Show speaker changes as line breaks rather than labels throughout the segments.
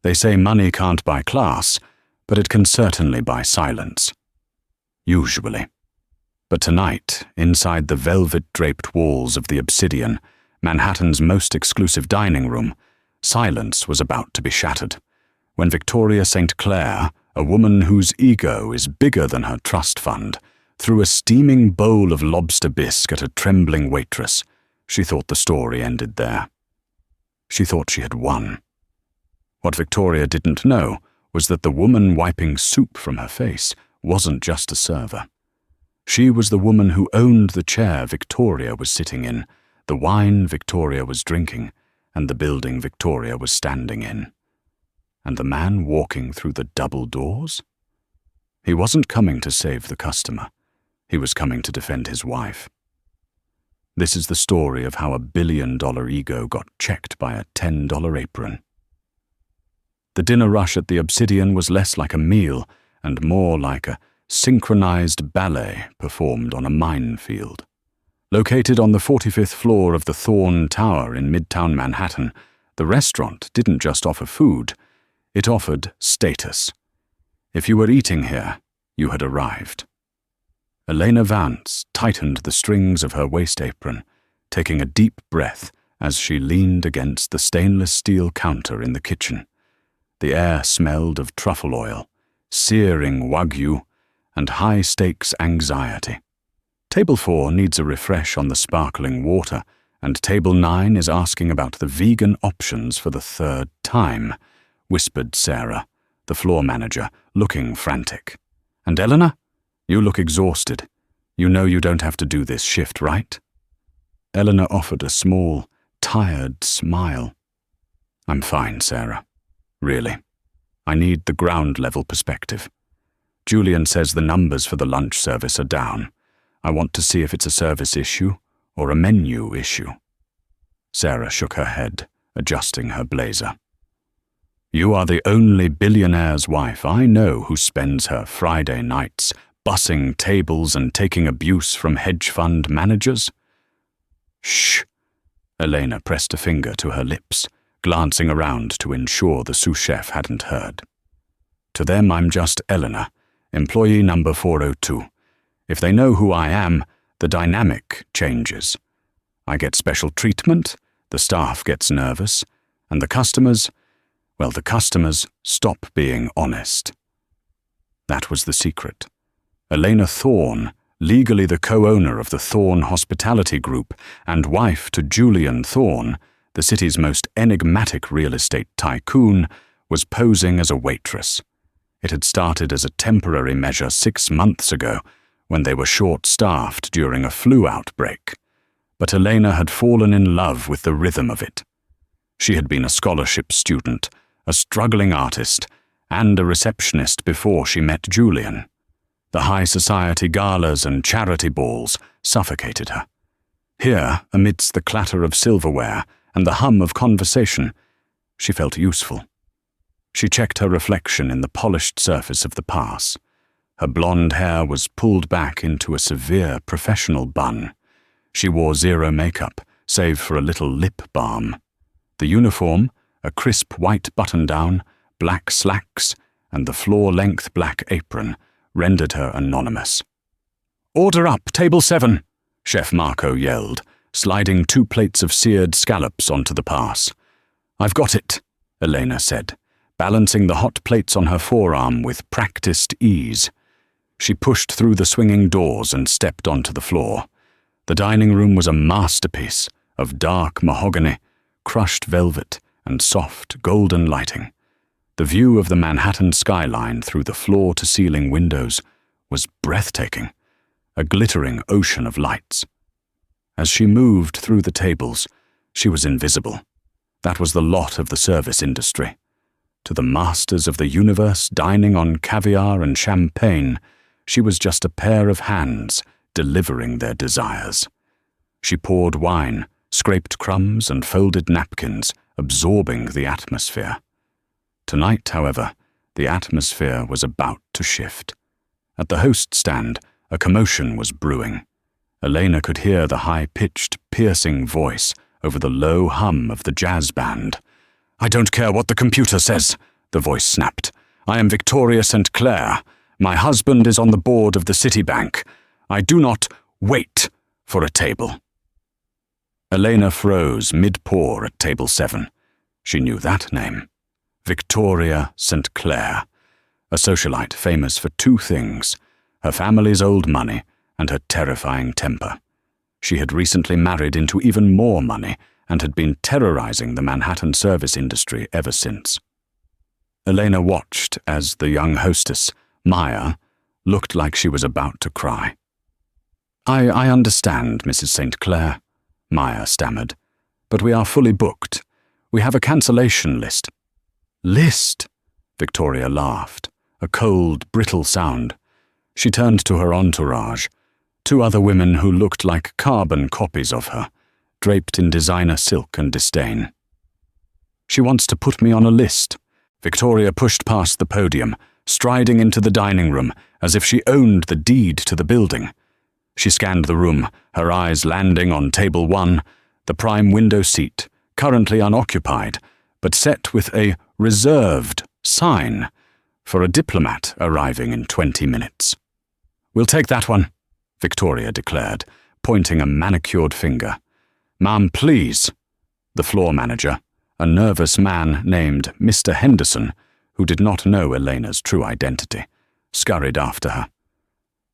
They say money can't buy class, but it can certainly buy silence. Usually. But tonight, inside the velvet-draped walls of the Obsidian, Manhattan's most exclusive dining room, silence was about to be shattered, when Victoria St. Clair, a woman whose ego is bigger than her trust fund, threw a steaming bowl of lobster bisque at a trembling waitress. She thought the story ended there. She thought she had won. What Victoria didn't know was that the woman wiping soup from her face wasn't just a server. She was the woman who owned the chair Victoria was sitting in, the wine Victoria was drinking, and the building Victoria was standing in. And the man walking through the double doors? He wasn't coming to save the customer. He was coming to defend his wife. This is the story of how a billion-dollar ego got checked by a $10 apron. The dinner rush at the Obsidian was less like a meal and more like a synchronized ballet performed on a minefield. Located on the 45th floor of the Thorn Tower in Midtown Manhattan, the restaurant didn't just offer food, it offered status. If you were eating here, you had arrived. Elena Vance tightened the strings of her waist apron, taking a deep breath as she leaned against the stainless steel counter in the kitchen. The air smelled of truffle oil, searing wagyu, and high-stakes anxiety. Table 4 needs a refresh on the sparkling water, and Table 9 is asking about the vegan options for the third time, whispered Sarah, the floor manager, looking frantic. And Eleanor? You look exhausted. You know you don't have to do this shift, right? Eleanor offered a small, tired smile. I'm fine, Sarah. Really. I need the ground-level perspective. Julian says the numbers for the lunch service are down. I want to see if it's a service issue or a menu issue. Sarah shook her head, adjusting her blazer. You are the only billionaire's wife I know who spends her Friday nights bussing tables and taking abuse from hedge fund managers. Shh. Elena pressed a finger to her lips, glancing around to ensure the sous chef hadn't heard. To them, I'm just Eleanor, employee number 402. If they know who I am, the dynamic changes. I get special treatment, the staff gets nervous, and the customers stop being honest. That was the secret. Elena Thorne, legally the co-owner of the Thorne Hospitality Group and wife to Julian Thorne, the city's most enigmatic real estate tycoon, was posing as a waitress. It had started as a temporary measure 6 months ago, when they were short-staffed during a flu outbreak. But Elena had fallen in love with the rhythm of it. She had been a scholarship student, a struggling artist, and a receptionist before she met Julian. The high society galas and charity balls suffocated her. Here, amidst the clatter of silverware and the hum of conversation, she felt useful. She checked her reflection in the polished surface of the pass. Her blonde hair was pulled back into a severe professional bun. She wore zero makeup, save for a little lip balm. The uniform, a crisp white button-down, black slacks, and the floor-length black apron, rendered her anonymous. "Order up, table 7, Chef Marco yelled, sliding 2 plates of seared scallops onto the pass. "I've got it," Elena said, balancing the hot plates on her forearm with practiced ease. She pushed through the swinging doors and stepped onto the floor. The dining room was a masterpiece of dark mahogany, crushed velvet, and soft golden lighting. The view of the Manhattan skyline through the floor-to-ceiling windows was breathtaking, a glittering ocean of lights. As she moved through the tables, she was invisible. That was the lot of the service industry. To the masters of the universe dining on caviar and champagne, she was just a pair of hands delivering their desires. She poured wine, scraped crumbs, and folded napkins, absorbing the atmosphere. Tonight, however, the atmosphere was about to shift. At the host stand, a commotion was brewing. Elena could hear the high-pitched, piercing voice over the low hum of the jazz band. "I don't care what the computer says," the voice snapped. "I am Victoria St. Clair. My husband is on the board of the Citibank. I do not wait for a table." Elena froze mid-pour at table 7. She knew that name. Victoria St. Clair, a socialite famous for 2 things, her family's old money and her terrifying temper. She had recently married into even more money and had been terrorizing the Manhattan service industry ever since. Elena watched as the young hostess, Maya, looked like she was about to cry. I understand, Mrs. St. Clair," Maya stammered, "but we are fully booked. We have a cancellation list." "List?" Victoria laughed, a cold, brittle sound. She turned to her entourage, 2 other women who looked like carbon copies of her, draped in designer silk and disdain. "She wants to put me on a list." Victoria pushed past the podium, striding into the dining room as if she owned the deed to the building. She scanned the room, her eyes landing on table 1, the prime window seat, currently unoccupied, but set with a reserved sign for a diplomat arriving in 20 minutes. "We'll take that one," Victoria declared, pointing a manicured finger. "Ma'am, please." The floor manager, a nervous man named Mr. Henderson, who did not know Elena's true identity, scurried after her.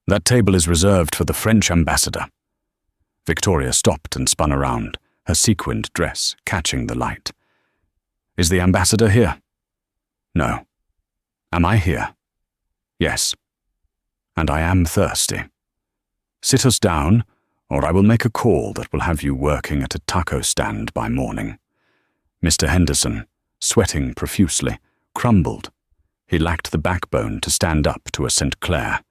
"That table is reserved for the French ambassador." Victoria stopped and spun around, her sequined dress catching the light. "Is the ambassador here?" "No." "Am I here?" "Yes. And I am thirsty. Sit us down, or I will make a call that will have you working at a taco stand by morning." Mr. Henderson, sweating profusely, crumbled. He lacked the backbone to stand up to a St. Clair.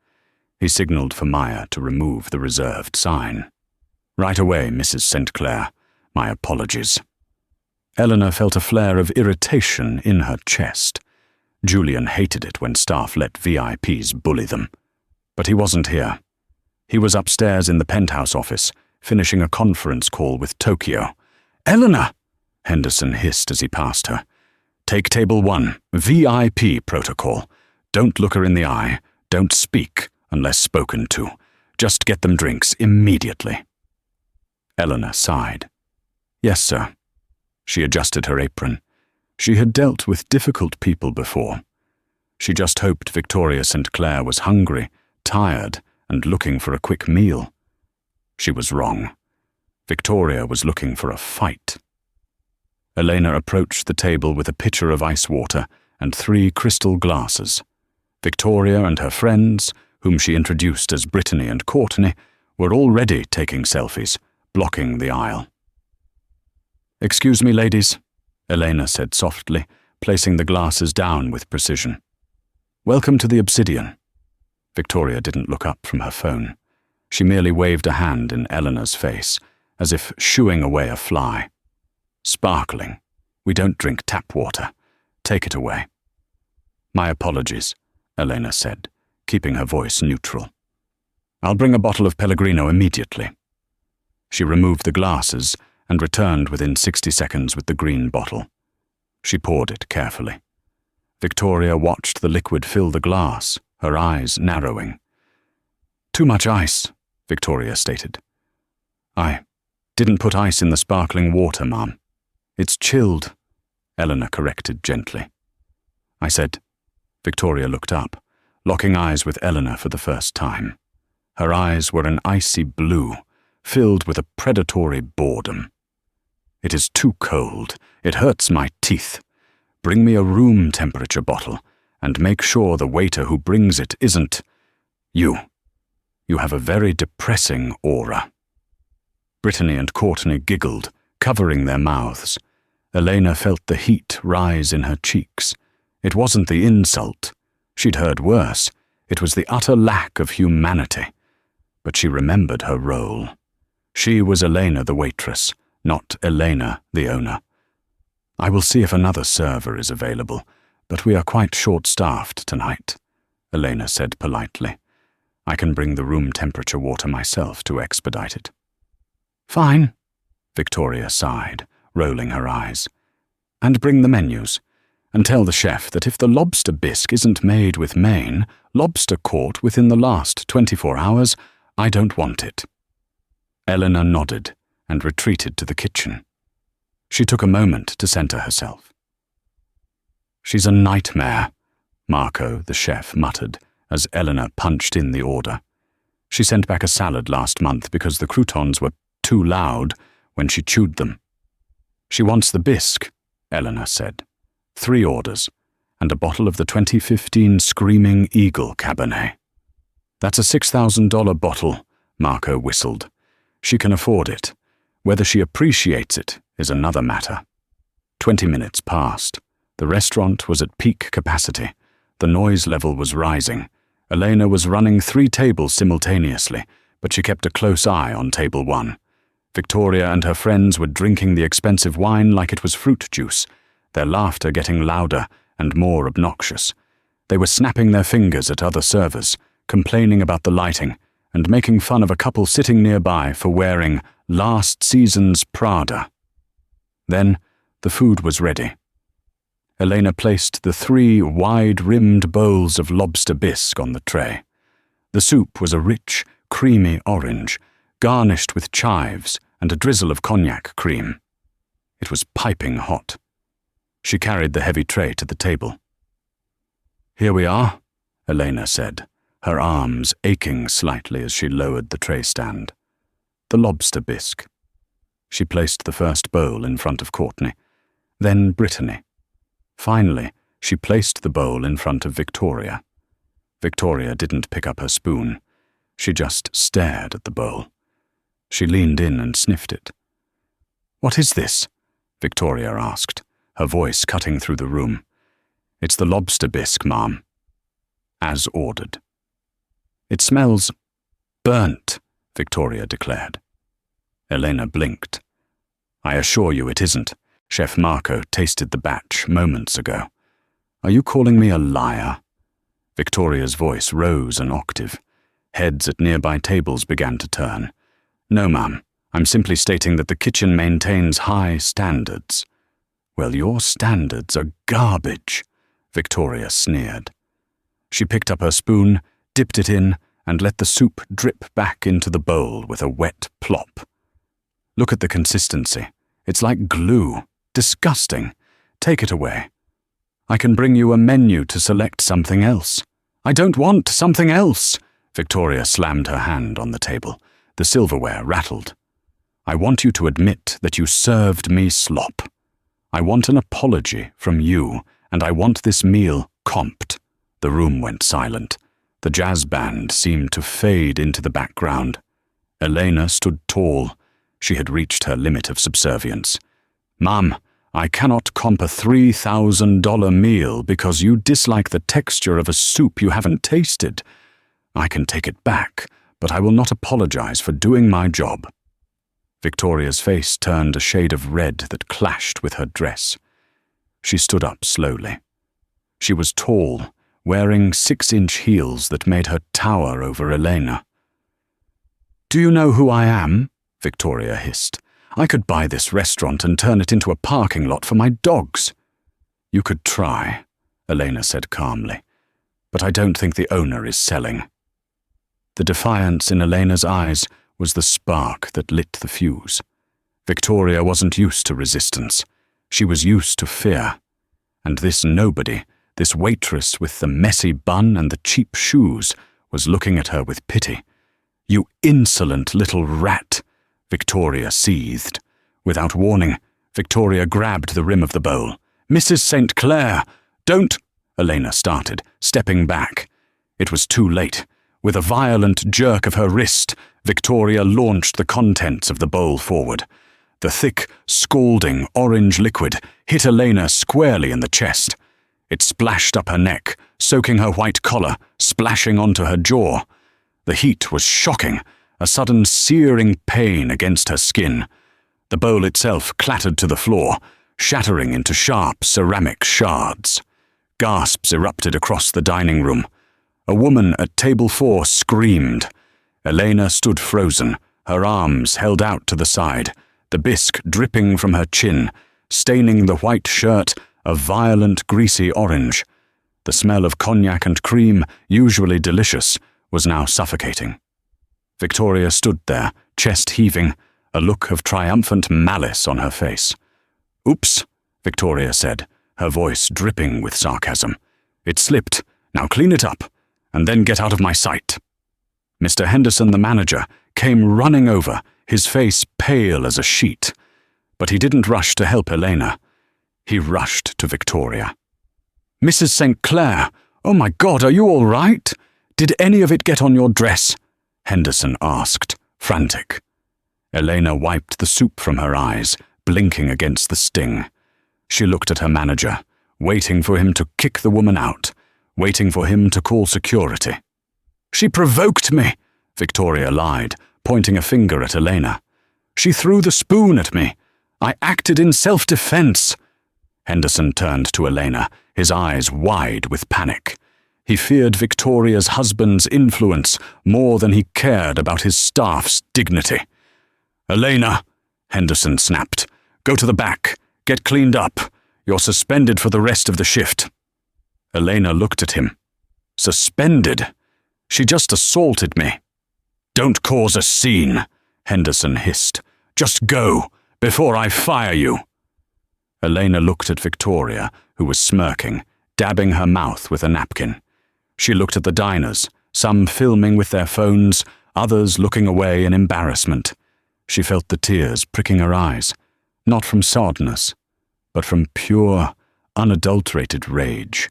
He signaled for Maya to remove the reserved sign. "Right away, Mrs. St. Clair. My apologies." Eleanor felt a flare of irritation in her chest. Julian hated it when staff let VIPs bully them. But he wasn't here. He was upstairs in the penthouse office, finishing a conference call with Tokyo. "Eleanor!" Henderson hissed as he passed her. "Take table 1, VIP protocol. Don't look her in the eye. Don't speak unless spoken to. Just get them drinks immediately." Eleanor sighed. "Yes, sir." She adjusted her apron. She had dealt with difficult people before. She just hoped Victoria St. Clair was hungry, tired, and looking for a quick meal. She was wrong. Victoria was looking for a fight. Elena approached the table with a pitcher of ice water and 3 crystal glasses. Victoria and her friends, whom she introduced as Brittany and Courtney, were already taking selfies, blocking the aisle. "Excuse me, ladies," Elena said softly, placing the glasses down with precision. "Welcome to the Obsidian." Victoria didn't look up from her phone. She merely waved a hand in Eleanor's face, as if shooing away a fly. "Sparkling. We don't drink tap water. Take it away." "My apologies," Elena said, keeping her voice neutral. "I'll bring a bottle of Pellegrino immediately." She removed the glasses and returned within 60 seconds with the green bottle. She poured it carefully. Victoria watched the liquid fill the glass, her eyes narrowing. "Too much ice," Victoria stated. "I didn't put ice in the sparkling water, Ma'am. It's chilled," Eleanor corrected gently. "I said." Victoria looked up, locking eyes with Eleanor for the first time. Her eyes were an icy blue, filled with a predatory boredom. "It is too cold. It hurts my teeth. Bring me a room temperature bottle, and make sure the waiter who brings it isn't you. You have a very depressing aura." Brittany and Courtney giggled, covering their mouths. Elena felt the heat rise in her cheeks. It wasn't the insult. She'd heard worse. It was the utter lack of humanity. But she remembered her role. She was Elena the waitress, not Elena the owner. "I will see if another server is available, but we are quite short-staffed tonight," Elena said politely. "I can bring the room temperature water myself to expedite it." "Fine," Victoria sighed, rolling her eyes. "And bring the menus. and tell the chef that if the lobster bisque isn't made with Maine, lobster caught within the last 24 hours, I don't want it." Eleanor nodded and retreated to the kitchen. She took a moment to center herself. "She's a nightmare," Marco, the chef, muttered as Eleanor punched in the order. She sent back a salad last month because the croutons were too loud when she chewed them. "She wants the bisque," Eleanor said. 3 orders, and a bottle of the 2015 Screaming Eagle Cabernet. "That's a $6,000 bottle," Marco whistled. "She can afford it. Whether she appreciates it is another matter." 20 minutes passed. The restaurant was at peak capacity. The noise level was rising. Elena was running 3 tables simultaneously, but she kept a close eye on table 1. Victoria and her friends were drinking the expensive wine like it was fruit juice, their laughter getting louder and more obnoxious. They were snapping their fingers at other servers, complaining about the lighting, and making fun of a couple sitting nearby for wearing last season's Prada. Then the food was ready. Elena placed the 3 wide-rimmed bowls of lobster bisque on the tray. The soup was a rich, creamy orange, garnished with chives and a drizzle of cognac cream. It was piping hot. She carried the heavy tray to the table. "Here we are," Elena said, her arms aching slightly as she lowered the tray stand. "The lobster bisque." She placed the first bowl in front of Courtney, then Brittany. Finally, she placed the bowl in front of Victoria. Victoria didn't pick up her spoon. She just stared at the bowl. She leaned in and sniffed it. "What is this?" Victoria asked, her voice cutting through the room. "It's the lobster bisque, ma'am." "As ordered." "It smells burnt," Victoria declared. Elena blinked. "I assure you it isn't. Chef Marco tasted the batch moments ago. Are you calling me a liar?" Victoria's voice rose an octave. Heads at nearby tables began to turn. "No, ma'am. I'm simply stating that the kitchen maintains high standards." "Well, your standards are garbage," Victoria sneered. She picked up her spoon, dipped it in, and let the soup drip back into the bowl with a wet plop. "Look at the consistency. It's like glue. Disgusting. Take it away. I can bring you a menu to select something else." "I don't want something else." Victoria slammed her hand on the table. The silverware rattled. "I want you to admit that you served me slop. I want an apology from you, and I want this meal comped." The room went silent. The jazz band seemed to fade into the background. Elena stood tall. She had reached her limit of subservience. "Ma'am, I cannot comp a $3,000 meal because you dislike the texture of a soup you haven't tasted. I can take it back, but I will not apologize for doing my job." Victoria's face turned a shade of red that clashed with her dress. She stood up slowly. She was tall, wearing 6-inch heels that made her tower over Elena. "Do you know who I am?" Victoria hissed. "I could buy this restaurant and turn it into a parking lot for my dogs." "You could try," Elena said calmly, "but I don't think the owner is selling." The defiance in Elena's eyes was the spark that lit the fuse. Victoria wasn't used to resistance. She was used to fear. And this nobody, this waitress with the messy bun and the cheap shoes, was looking at her with pity. "You insolent little rat," Victoria seethed. Without warning, Victoria grabbed the rim of the bowl. "Mrs. St. Clair, don't—" Elena started, stepping back. It was too late. With a violent jerk of her wrist, Victoria launched the contents of the bowl forward. The thick, scalding orange liquid hit Elena squarely in the chest. It splashed up her neck, soaking her white collar, splashing onto her jaw. The heat was shocking, a sudden searing pain against her skin. The bowl itself clattered to the floor, shattering into sharp ceramic shards. Gasps erupted across the dining room. A woman at table 4 screamed. Elena stood frozen, her arms held out to the side, the bisque dripping from her chin, staining the white shirt, a violent, greasy orange. The smell of cognac and cream, usually delicious, was now suffocating. Victoria stood there, chest heaving, a look of triumphant malice on her face. "Oops," Victoria said, her voice dripping with sarcasm. "It slipped. Now clean it up, and then get out of my sight." Mr. Henderson, the manager, came running over, his face pale as a sheet. But he didn't rush to help Elena. He rushed to Victoria. "Mrs. St. Clair, oh my God, are you all right? Did any of it get on your dress?" Henderson asked, frantic. Elena wiped the soup from her eyes, blinking against the sting. She looked at her manager, waiting for him to kick the woman out, waiting for him to call security. "She provoked me," Victoria lied, pointing a finger at Elena. "She threw the spoon at me. I acted in self-defense." Henderson turned to Elena, his eyes wide with panic. He feared Victoria's husband's influence more than he cared about his staff's dignity. "Elena," Henderson snapped, "go to the back. Get cleaned up. You're suspended for the rest of the shift." Elena looked at him. "Suspended? She just assaulted me." "Don't cause a scene," Henderson hissed. "Just go, before I fire you." Elena looked at Victoria, who was smirking, dabbing her mouth with a napkin. She looked at the diners, some filming with their phones, others looking away in embarrassment. She felt the tears pricking her eyes, not from sadness, but from pure, unadulterated rage.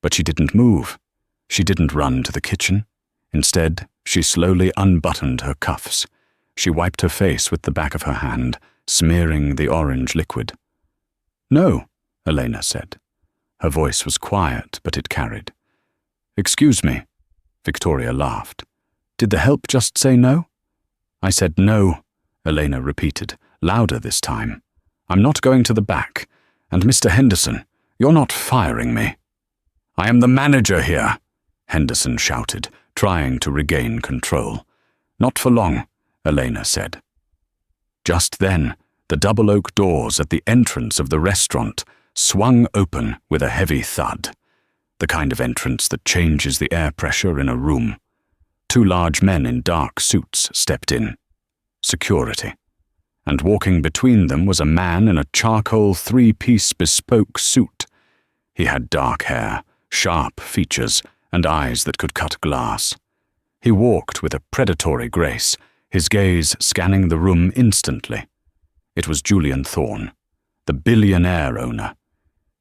But she didn't move. She didn't run to the kitchen. Instead, she slowly unbuttoned her cuffs. She wiped her face with the back of her hand, smearing the orange liquid. "No," Elena said. Her voice was quiet, but it carried. "Excuse me," Victoria laughed. "Did the help just say no?" "I said no," Elena repeated, louder this time. "I'm not going to the back. And Mr. Henderson, you're not firing me." "I am the manager here," Henderson shouted, trying to regain control. "Not for long," Elena said. Just then, the double oak doors at the entrance of the restaurant swung open with a heavy thud, the kind of entrance that changes the air pressure in a room. Two large men in dark suits stepped in. Security. And walking between them was a man in a charcoal three-piece bespoke suit. He had dark hair, sharp features, and eyes that could cut glass. He walked with a predatory grace, his gaze scanning the room instantly. It was Julian Thorne, the Billionaire owner.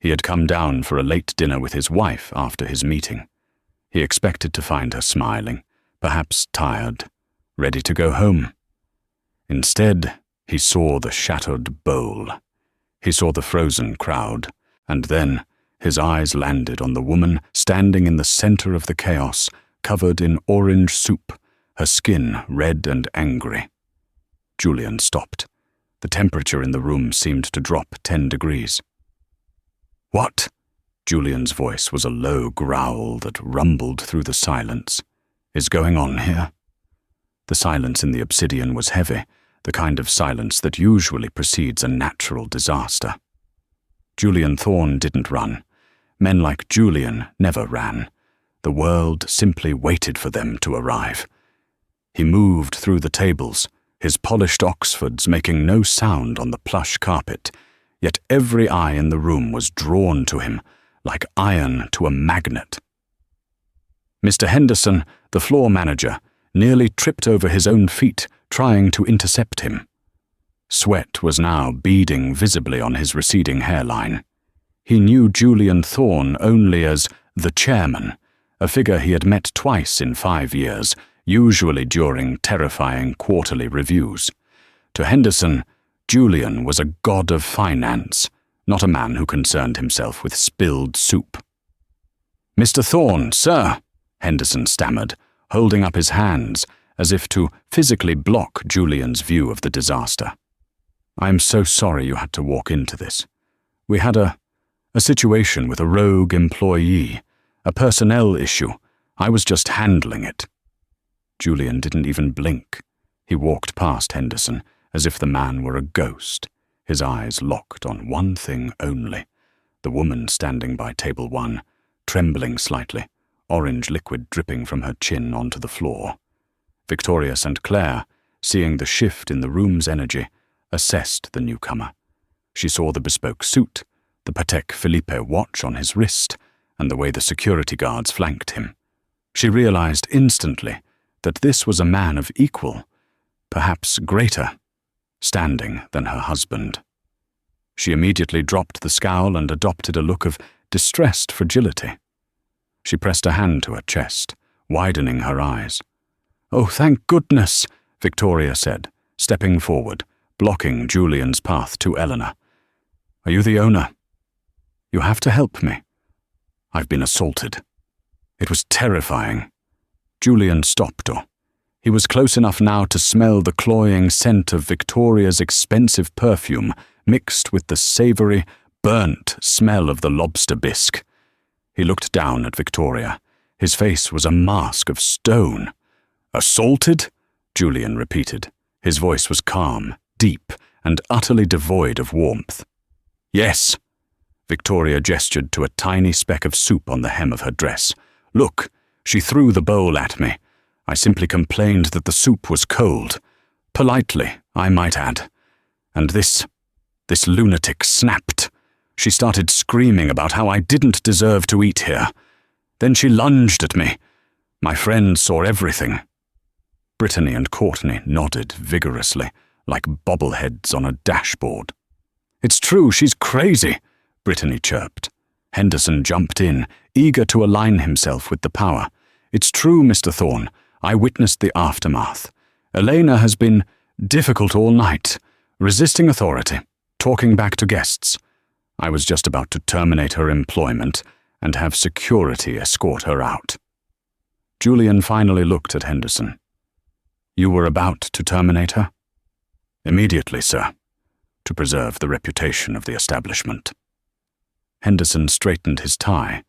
He had come down for a late dinner with his wife after his meeting. He expected to find her smiling, perhaps tired, ready to go home. Instead, he saw the shattered bowl. He saw the frozen crowd, and then his eyes landed on the woman standing in the center of the chaos, covered in orange soup, her skin red and angry. Julian stopped. The temperature in the room seemed to drop 10 degrees. "What?" Julian's voice was a low growl that rumbled through the silence. "Is going on here?" The silence in the obsidian was heavy, the kind of silence that usually precedes a natural disaster. Julian Thorne didn't run. Men like Julian never ran. The world simply waited for them to arrive. He moved through the tables, his polished Oxfords making no sound on the plush carpet, yet every eye in the room was drawn to him, like iron to a magnet. Mr. Henderson, the floor manager, nearly tripped over his own feet, trying to intercept him. Sweat was now beading visibly on his receding hairline. He knew Julian Thorne only as the chairman, a figure he had met twice in 5 years, usually during terrifying quarterly reviews. To Henderson, Julian was a god of finance, not a man who concerned himself with spilled soup. "Mr. Thorne, sir," Henderson stammered, holding up his hands as if to physically block Julian's view of the disaster. "I am so sorry you had to walk into this. We had a situation with a rogue employee, a personnel issue. I was just handling it." Julian didn't even blink. He walked past Henderson as if the man were a ghost, his eyes locked on one thing only, the woman standing by table 1, trembling slightly, orange liquid dripping from her chin onto the floor. Victoria St. Clair, seeing the shift in the room's energy, assessed the newcomer. She saw the bespoke suit, the Patek Philippe watch on his wrist, and the way the security guards flanked him. She realized instantly that this was a man of equal, perhaps greater, standing than her husband. She immediately dropped the scowl and adopted a look of distressed fragility. She pressed a hand to her chest, widening her eyes. "Oh, thank goodness," Victoria said, stepping forward, blocking Julian's path to Eleanor. "Are you the owner? You have to help me. I've been assaulted." It was terrifying. Julian stopped her. He was close enough now to smell the cloying scent of Victoria's expensive perfume mixed with the savory, burnt smell of the lobster bisque. He looked down at Victoria. His face was a mask of stone. "Assaulted?" Julian repeated. His voice was calm, deep, and utterly devoid of warmth. "Yes." Victoria gestured to a tiny speck of soup on the hem of her dress. "Look, she threw the bowl at me. I simply complained that the soup was cold. Politely, I might add. And this lunatic snapped. She started screaming about how I didn't deserve to eat here. Then she lunged at me. My friend saw everything." Brittany and Courtney nodded vigorously, like bobbleheads on a dashboard. "It's true, she's crazy," Brittany chirped. Henderson jumped in, eager to align himself with the power. "It's true, Mr. Thorne. I witnessed the aftermath. Elena has been difficult all night, resisting authority, talking back to guests. I was just about to terminate her employment and have security escort her out." Julian finally looked at Henderson. "You were about to terminate her?" "Immediately, sir, to preserve the reputation of the establishment." Henderson straightened his tie,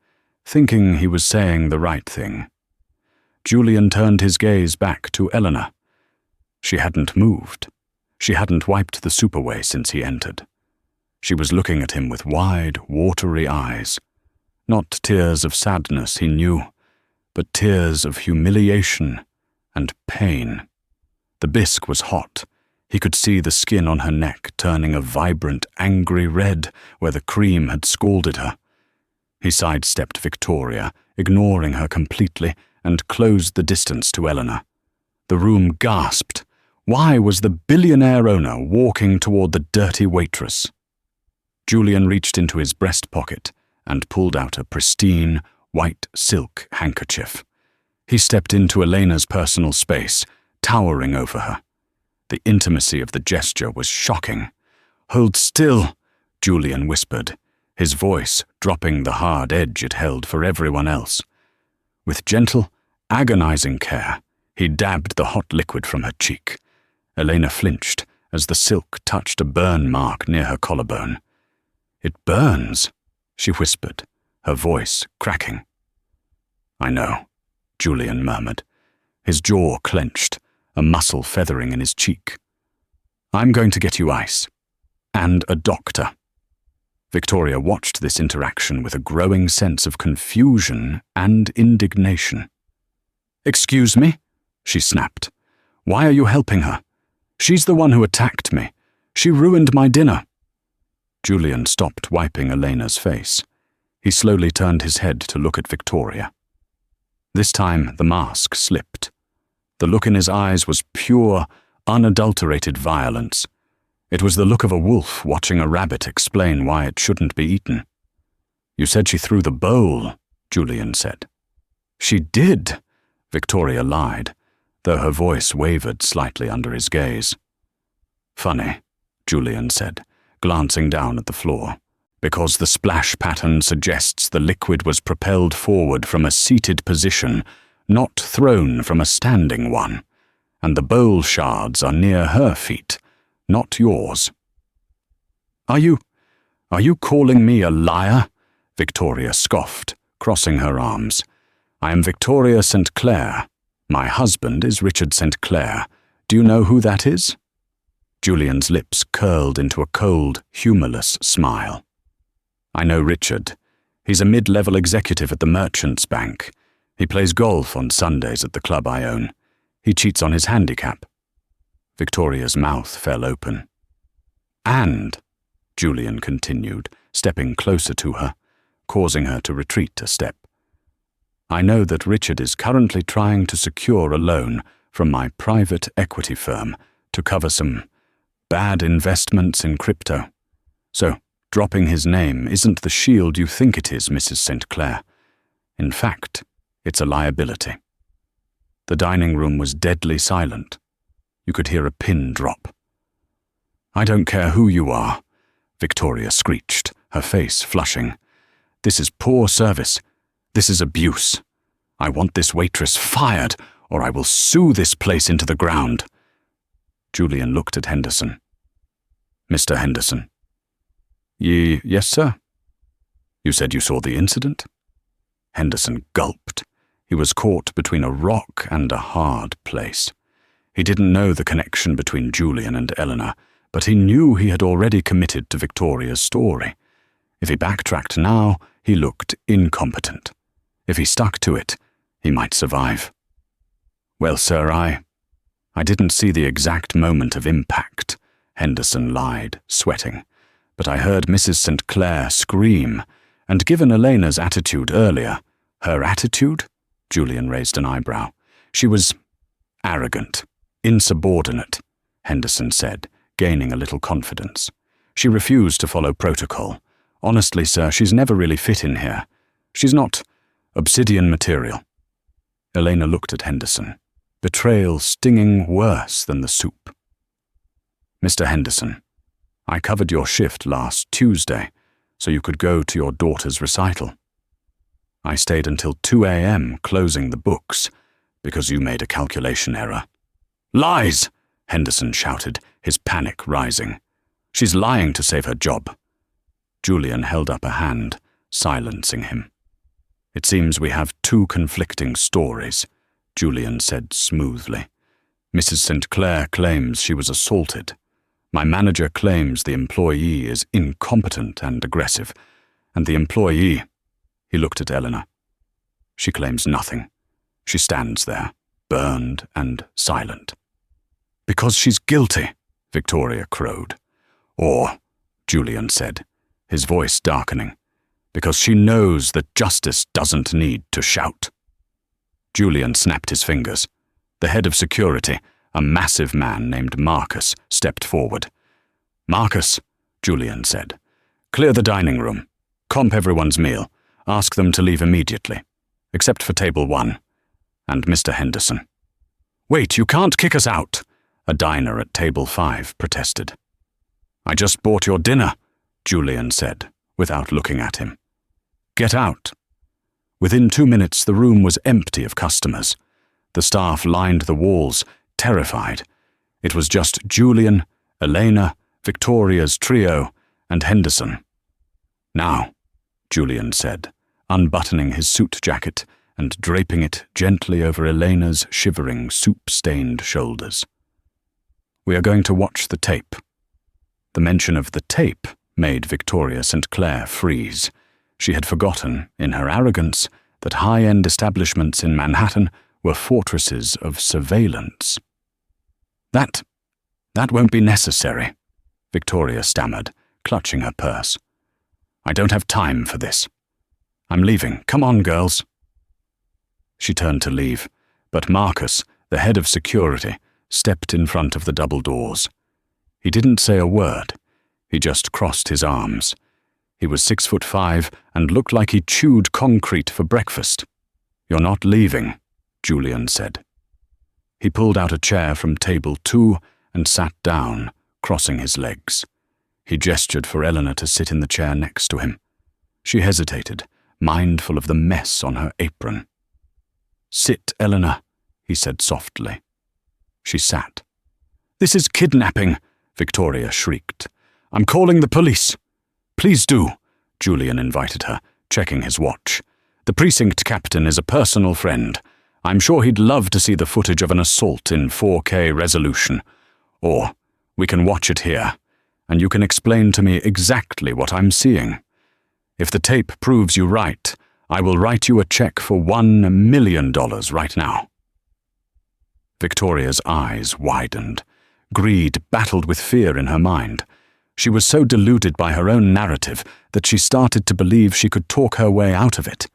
thinking he was saying the right thing. Julian turned his gaze back to Eleanor. She hadn't moved. She hadn't wiped the soup away since he entered. She was looking at him with wide, watery eyes. Not tears of sadness, he knew, but tears of humiliation and pain. The bisque was hot. He could see the skin on her neck turning a vibrant, angry red where the cream had scalded her. He sidestepped Victoria, ignoring her completely, and closed the distance to Eleanor. The room gasped. Why was the billionaire owner walking toward the dirty waitress? Julian reached into his breast pocket and pulled out a pristine, white silk handkerchief. He stepped into Elena's personal space, towering over her. The intimacy of the gesture was shocking. "Hold still," Julian whispered, his voice dropping the hard edge it held for everyone else. With gentle, agonizing care, he dabbed the hot liquid from her cheek. Elena flinched as the silk touched a burn mark near her collarbone. "It burns," she whispered, her voice cracking. "I know," Julian murmured, his jaw clenched, a muscle feathering in his cheek. "I'm going to get you ice. And a doctor." Victoria watched this interaction with a growing sense of confusion and indignation. "Excuse me?" she snapped. "Why are you helping her? She's the one who attacked me. She ruined my dinner." Julian stopped wiping Elena's face. He slowly turned his head to look at Victoria. This time the mask slipped. The look in his eyes was pure, unadulterated violence. It was the look of a wolf watching a rabbit explain why it shouldn't be eaten. "You said she threw the bowl," Julian said. "She did," Victoria lied, though her voice wavered slightly under his gaze. "Funny," Julian said, glancing down at the floor, "because the splash pattern suggests the liquid was propelled forward from a seated position, not thrown from a standing one, and the bowl shards are near her feet, not yours." Are you calling me a liar?" Victoria scoffed, crossing her arms. "I am Victoria St. Clair. My husband is Richard St. Clair. Do you know who that is?" Julian's lips curled into a cold, humorless smile. I know Richard. He's a mid-level executive at the Merchants Bank. He plays golf on Sundays at the club I own. He cheats on his handicap." Victoria's mouth fell open. "And," Julian continued, stepping closer to her, causing her to retreat a step, "I know that Richard is currently trying to secure a loan from my private equity firm to cover some bad investments in crypto. So, dropping his name isn't the shield you think it is, Mrs. St. Clair. In fact, it's a liability." The dining room was deadly silent. You could hear a pin drop. "I don't care who you are," Victoria screeched, her face flushing. "This is poor service. This is abuse. I want this waitress fired, or I will sue this place into the ground." Julian looked at Henderson. "Mr. Henderson." Yes, sir?" "You said you saw the incident?" Henderson gulped. He was caught between a rock and a hard place. He didn't know the connection between Julian and Eleanor, but he knew he had already committed to Victoria's story. If he backtracked now, he looked incompetent. If he stuck to it, he might survive. "Well, sir, I didn't see the exact moment of impact," Henderson lied, sweating. "But I heard Mrs. St. Clair scream, and given Elena's attitude earlier—" "Her attitude?" Julian raised an eyebrow. "She was arrogant, insubordinate," Henderson said, gaining a little confidence. "She refused to follow protocol. Honestly, sir, she's never really fit in here. She's not obsidian material." Elena looked at Henderson, betrayal stinging worse than the soup. "Mr. Henderson, I covered your shift last Tuesday, so you could go to your daughter's recital. I stayed until 2 a.m. closing the books, because you made a calculation error." "Lies!" Henderson shouted, his panic rising. "She's lying to save her job." Julian held up a hand, silencing him. "It seems we have two conflicting stories," Julian said smoothly. "Mrs. St. Clair claims she was assaulted. My manager claims the employee is incompetent and aggressive, and the employee—" He looked at Eleanor. "She claims nothing. She stands there, burned and silent." "Because she's guilty," Victoria crowed. "Or," Julian said, his voice darkening, "because she knows that justice doesn't need to shout." Julian snapped his fingers. The head of security, a massive man named Marcus, stepped forward. "Marcus," Julian said, "clear the dining room. Comp everyone's meal. Ask them to leave immediately, except for table 1. And Mr. Henderson." "Wait, you can't kick us out," a diner at table 5 protested. "I just bought your dinner," Julian said, without looking at him. "Get out." Within 2 minutes, the room was empty of customers. The staff lined the walls, terrified. It was just Julian, Elena, Victoria's trio, and Henderson. "Now," Julian said, unbuttoning his suit jacket and draping it gently over Elena's shivering, soup-stained shoulders. "We are going to watch the tape." The mention of the tape made Victoria St. Clair freeze. She had forgotten, in her arrogance, that high-end establishments in Manhattan were fortresses of surveillance. That won't be necessary," Victoria stammered, clutching her purse. "I don't have time for this. I'm leaving. Come on, girls." She turned to leave, but Marcus, the head of security, stepped in front of the double doors. He didn't say a word. He just crossed his arms. He was 6'5" and looked like he chewed concrete for breakfast. "You're not leaving," Julian said. He pulled out a chair from table 2 and sat down, crossing his legs. He gestured for Eleanor to sit in the chair next to him. She hesitated, mindful of the mess on her apron. "Sit, Eleanor," he said softly. She sat. "This is kidnapping," Victoria shrieked. "I'm calling the police." "Please do," Julian invited her, checking his watch. "The precinct captain is a personal friend. I'm sure he'd love to see the footage of an assault in 4K resolution. Or we can watch it here, and you can explain to me exactly what I'm seeing. If the tape proves you right, I will write you a check for $1 million right now." Victoria's eyes widened. Greed battled with fear in her mind. She was so deluded by her own narrative that she started to believe she could talk her way out of it.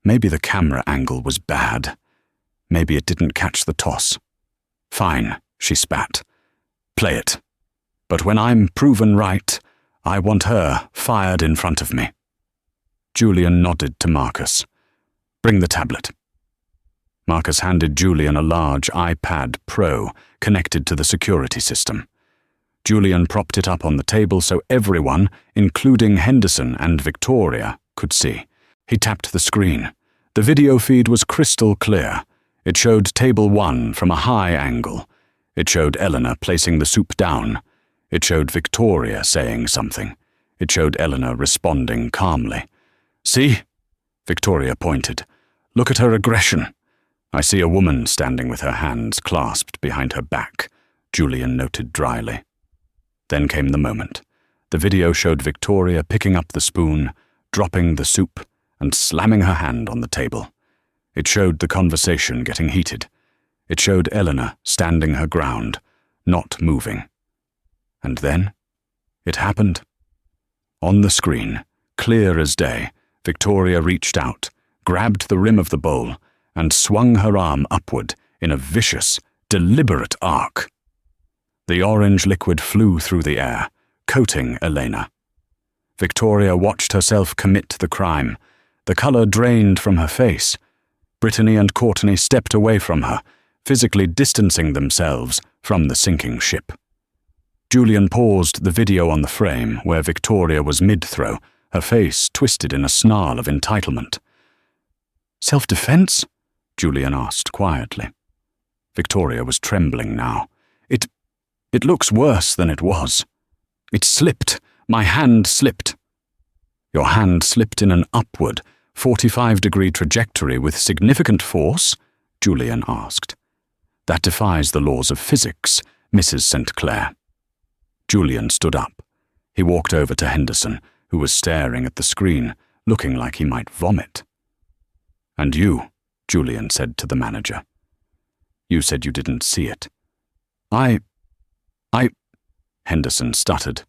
Maybe the camera angle was bad. Maybe it didn't catch the toss. "Fine," she spat. "Play it. But when I'm proven right, I want her fired in front of me." Julian nodded to Marcus. "Bring the tablet." Marcus handed Julian a large iPad Pro connected to the security system. Julian propped it up on the table so everyone, including Henderson and Victoria, could see. He tapped the screen. The video feed was crystal clear. It showed Table 1 from a high angle. It showed Eleanor placing the soup down. It showed Victoria saying something. It showed Eleanor responding calmly. "See?" Victoria pointed. "Look at her aggression." "I see a woman standing with her hands clasped behind her back," Julian noted dryly. Then came the moment. The video showed Victoria picking up the spoon, dropping the soup, and slamming her hand on the table. It showed the conversation getting heated. It showed Eleanor standing her ground, not moving. And then, it happened. On the screen, clear as day, Victoria reached out, grabbed the rim of the bowl, and swung her arm upward in a vicious, deliberate arc. The orange liquid flew through the air, coating Elena. Victoria watched herself commit the crime. The color drained from her face. Brittany and Courtney stepped away from her, physically distancing themselves from the sinking ship. Julian paused the video on the frame where Victoria was mid-throw, her face twisted in a snarl of entitlement. "Self-defense?" Julian asked quietly. Victoria was trembling now. It looks worse than it was. It slipped. My hand slipped." "Your hand slipped in an upward, 45-degree trajectory with significant force?" Julian asked. "That defies the laws of physics, Mrs. St. Clair." Julian stood up. He walked over to Henderson, who was staring at the screen, looking like he might vomit. "And you," Julian said to the manager. "You said you didn't see it." I, Henderson stuttered.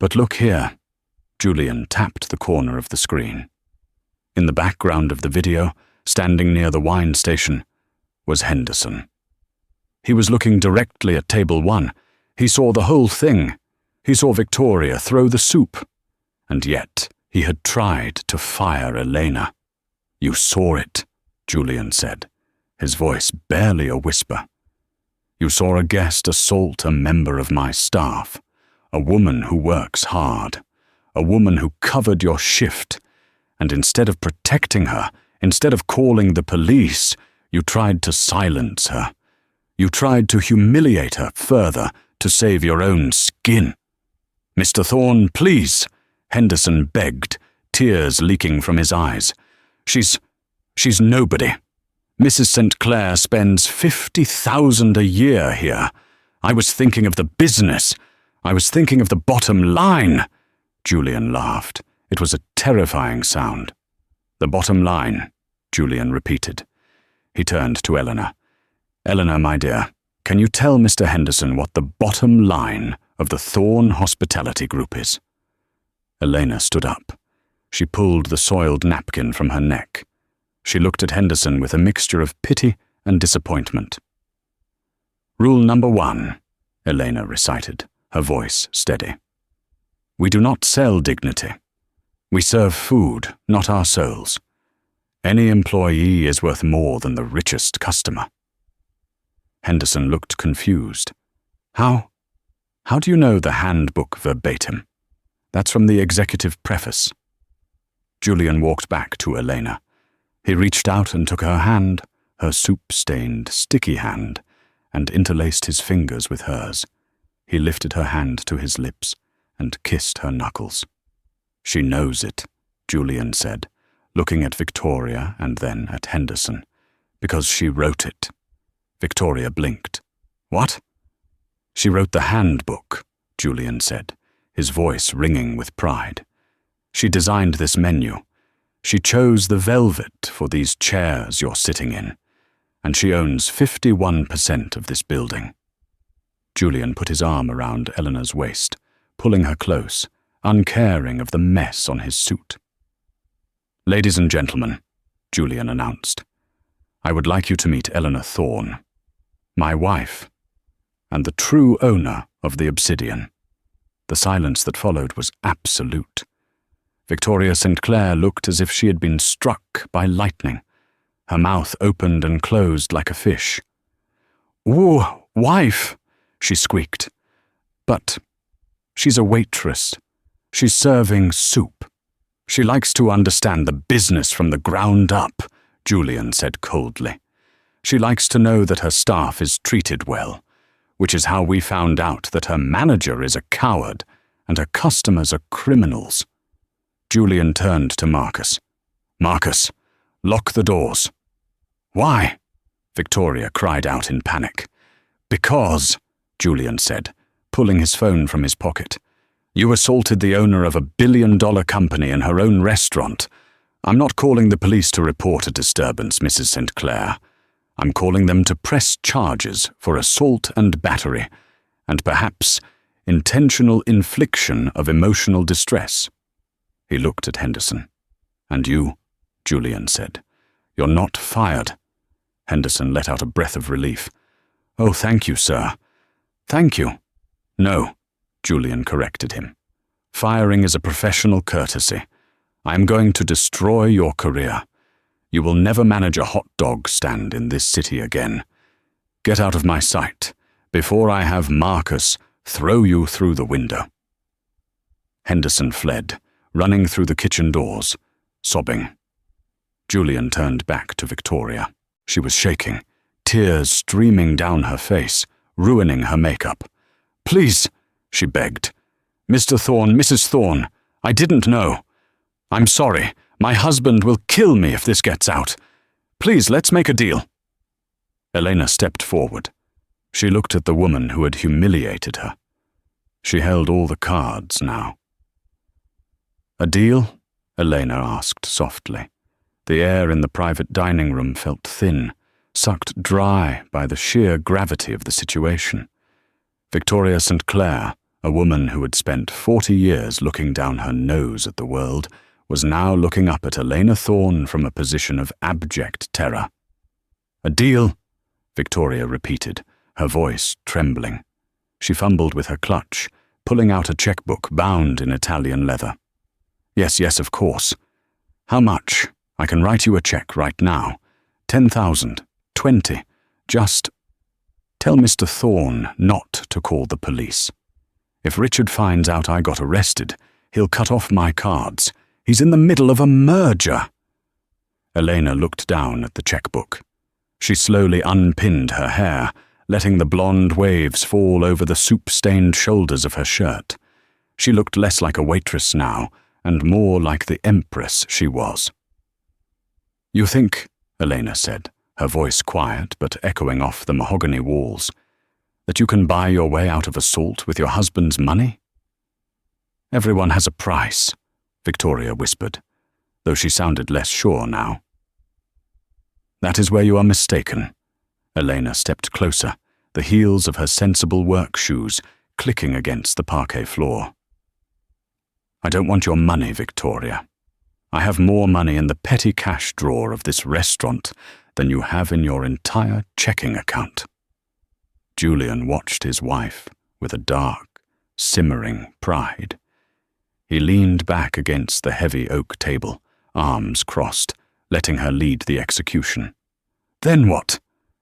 "But look here." Julian tapped the corner of the screen. In the background of the video, standing near the wine station, was Henderson. He was looking directly at Table 1. He saw the whole thing. He saw Victoria throw the soup. And yet, he had tried to fire Elena. "You saw it," Julian said, his voice barely a whisper. "You saw a guest assault a member of my staff, a woman who works hard, a woman who covered your shift, and instead of protecting her, instead of calling the police, you tried to silence her. You tried to humiliate her further to save your own skin." "Mr. Thorne, please," Henderson begged, tears leaking from his eyes. She's nobody. Mrs. St. Clair spends $50,000 a year here. I was thinking of the business. I was thinking of the bottom line." Julian laughed. It was a terrifying sound. "The bottom line," Julian repeated. He turned to Eleanor. "Eleanor, my dear, can you tell Mr. Henderson what the bottom line of the Thorne Hospitality Group is?" Elena stood up. She pulled the soiled napkin from her neck. She looked at Henderson with a mixture of pity and disappointment. "Rule number 1, Elena recited, her voice steady. "We do not sell dignity. We serve food, not our souls. Any employee is worth more than the richest customer." Henderson looked confused. How do you know the handbook verbatim?" "That's from the executive preface." Julian walked back to Elena. He reached out and took her hand, her soup-stained, sticky hand, and interlaced his fingers with hers. He lifted her hand to his lips and kissed her knuckles. "She knows it," Julian said, looking at Victoria and then at Henderson, "because she wrote it." Victoria blinked. "What?" "She wrote the handbook," Julian said, his voice ringing with pride. She designed this menu. She chose the velvet for these chairs you're sitting in, and she owns 51% of this building." Julian put his arm around Eleanor's waist, pulling her close, uncaring of the mess on his suit. "Ladies and gentlemen," Julian announced, "I would like you to meet Eleanor Thorne, my wife, and the true owner of the Obsidian." The silence that followed was absolute. Victoria St. Clair looked as if she had been struck by lightning. Her mouth opened and closed like a fish. "Whoa, wife," she squeaked. "But she's a waitress. She's serving soup. She likes to understand the business from the ground up," Julian said coldly. "She likes to know that her staff is treated well, which is how we found out that her manager is a coward and her customers are criminals." Julian turned to Marcus. "Marcus, lock the doors." "Why?" Victoria cried out in panic. "Because," Julian said, pulling his phone from his pocket, "you assaulted the owner of a billion-dollar company in her own restaurant. I'm not calling the police to report a disturbance, Mrs. St. Clair. I'm calling them to press charges for assault and battery, and perhaps intentional infliction of emotional distress." He looked at Henderson. "And you," Julian said, "you're not fired." Henderson let out a breath of relief. "Oh, thank you, sir. Thank you." "No," Julian corrected him. "Firing is a professional courtesy. I am going to destroy your career. You will never manage a hot dog stand in this city again. Get out of my sight before I have Marcus throw you through the window." Henderson fled, running through the kitchen doors, sobbing. Julian turned back to Victoria. She was shaking, tears streaming down her face, ruining her makeup. "Please," she begged. "Mr. Thorne, Mrs. Thorne, I didn't know. I'm sorry. My husband will kill me if this gets out. Please, let's make a deal." Elena stepped forward. She looked at the woman who had humiliated her. She held all the cards now. "A deal?" Elena asked softly. The air in the private dining room felt thin, sucked dry by the sheer gravity of the situation. Victoria St. Clair, a woman who had spent 40 years looking down her nose at the world, was now looking up at Elena Thorne from a position of abject terror. "A deal?" Victoria repeated, her voice trembling. She fumbled with her clutch, pulling out a checkbook bound in Italian leather. Yes, of course. How much? I can write you a check right now. 10,000, 20, just... Tell Mr. Thorne not to call the police. If Richard finds out I got arrested, he'll cut off my cards. He's in the middle of a merger." Elena looked down at the checkbook. She slowly unpinned her hair, letting the blonde waves fall over the soup-stained shoulders of her shirt. She looked less like a waitress now, and more like the empress she was. "You think," Elena said, her voice quiet but echoing off the mahogany walls, "that you can buy your way out of assault with your husband's money?" "Everyone has a price," Victoria whispered, though she sounded less sure now. "That is where you are mistaken." Elena stepped closer, the heels of her sensible work shoes clicking against the parquet floor. "I don't want your money, Victoria. I have more money in the petty cash drawer of this restaurant than you have in your entire checking account." Julian watched his wife with a dark, simmering pride. He leaned back against the heavy oak table, arms crossed, letting her lead the execution. "Then what?"